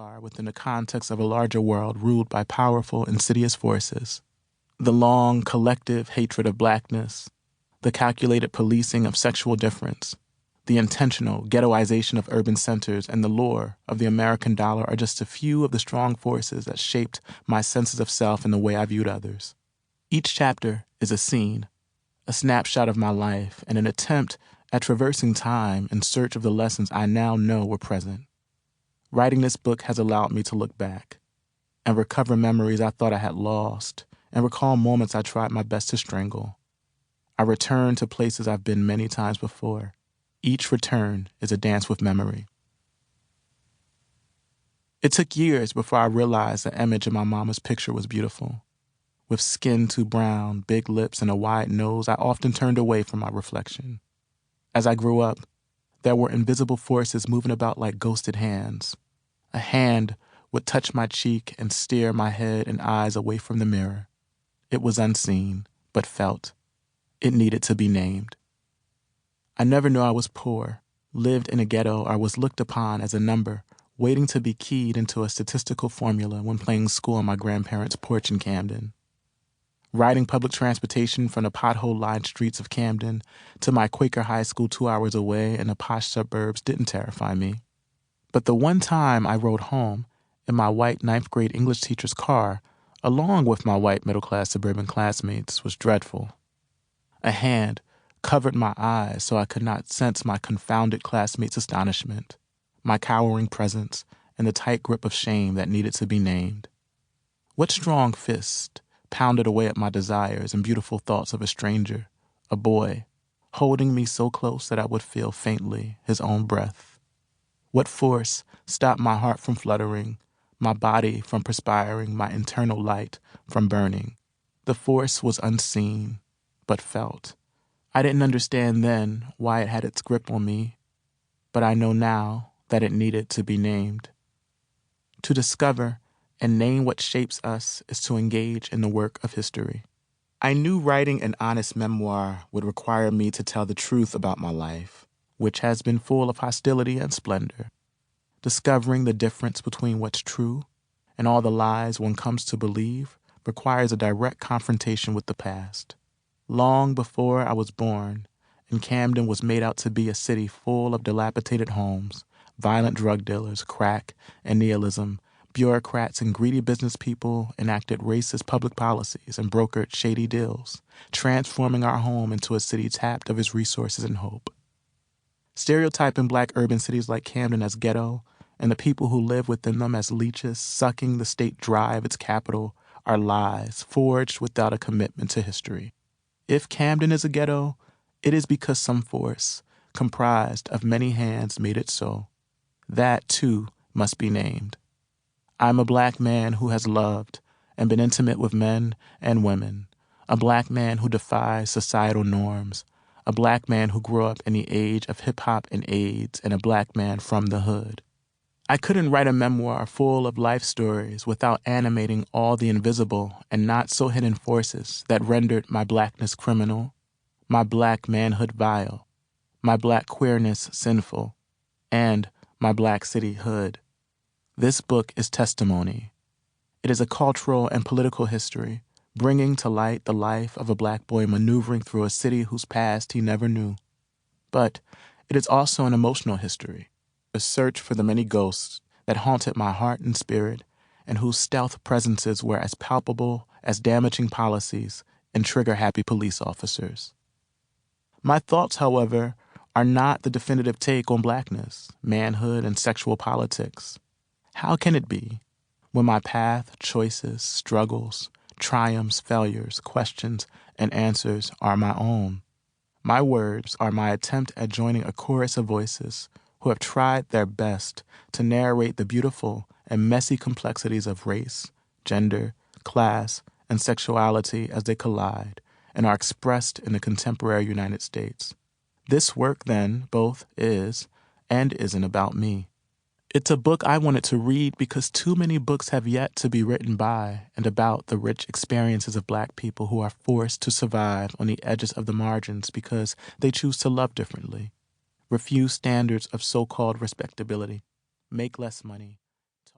are within the context of a larger world ruled by powerful, insidious forces. The long, collective hatred of blackness, the calculated policing of sexual difference, the intentional ghettoization of urban centers, and the lure of the American dollar are just a few of the strong forces that shaped my senses of self and the way I viewed others. Each chapter is a scene, a snapshot of my life, and an attempt at traversing time in search of the lessons I now know were present. Writing this book has allowed me to look back and recover memories I thought I had lost and recall moments I tried my best to strangle. I return to places I've been many times before. Each return is a dance with memory. It took years before I realized the image in my mama's picture was beautiful. With skin too brown, big lips, and a wide nose, I often turned away from my reflection. As I grew up, there were invisible forces moving about like ghosted hands. A hand would touch my cheek and steer my head and eyes away from the mirror. It was unseen, but felt. It needed to be named. I never knew I was poor, lived in a ghetto, or was looked upon as a number, waiting to be keyed into a statistical formula when playing school on my grandparents' porch in Camden. Riding public transportation from the pothole-lined streets of Camden to my Quaker high school 2 hours away in the posh suburbs didn't terrify me. But the one time I rode home in my white ninth-grade English teacher's car, along with my white middle-class suburban classmates, was dreadful. A hand covered my eyes so I could not sense my confounded classmates' astonishment, my cowering presence, and the tight grip of shame that needed to be named. What strong fist pounded away at my desires and beautiful thoughts of a stranger, a boy, holding me so close that I would feel faintly his own breath? What force stopped my heart from fluttering, my body from perspiring, my internal light from burning? The force was unseen, but felt. I didn't understand then why it had its grip on me, but I know now that it needed to be named. To discover and name what shapes us is to engage in the work of history. I knew writing an honest memoir would require me to tell the truth about my life, which has been full of hostility and splendor. Discovering the difference between what's true and all the lies one comes to believe requires a direct confrontation with the past. Long before I was born, and Camden was made out to be a city full of dilapidated homes, violent drug dealers, crack, and nihilism, bureaucrats and greedy business people enacted racist public policies and brokered shady deals, transforming our home into a city tapped of its resources and hope. Stereotyping black urban cities like Camden as ghetto and the people who live within them as leeches sucking the state dry of its capital are lies forged without a commitment to history. If Camden is a ghetto, it is because some force, comprised of many hands, made it so. That, too, must be named. I'm a black man who has loved and been intimate with men and women, a black man who defies societal norms, a black man who grew up in the age of hip-hop and AIDS, and a black man from the hood. I couldn't write a memoir full of life stories without animating all the invisible and not-so-hidden forces that rendered my blackness criminal, my black manhood vile, my black queerness sinful, and my black city hood. This book is testimony. It is a cultural and political history, bringing to light the life of a black boy maneuvering through a city whose past he never knew. But it is also an emotional history, a search for the many ghosts that haunted my heart and spirit, and whose stealth presences were as palpable as damaging policies and trigger-happy police officers. My thoughts, however, are not the definitive take on blackness, manhood, and sexual politics. How can it be when my path, choices, struggles, triumphs, failures, questions, and answers are my own? My words are my attempt at joining a chorus of voices who have tried their best to narrate the beautiful and messy complexities of race, gender, class, and sexuality as they collide and are expressed in the contemporary United States. This work, then, both is and isn't about me. It's a book I wanted to read because too many books have yet to be written by and about the rich experiences of black people who are forced to survive on the edges of the margins because they choose to love differently, refuse standards of so-called respectability, make less money,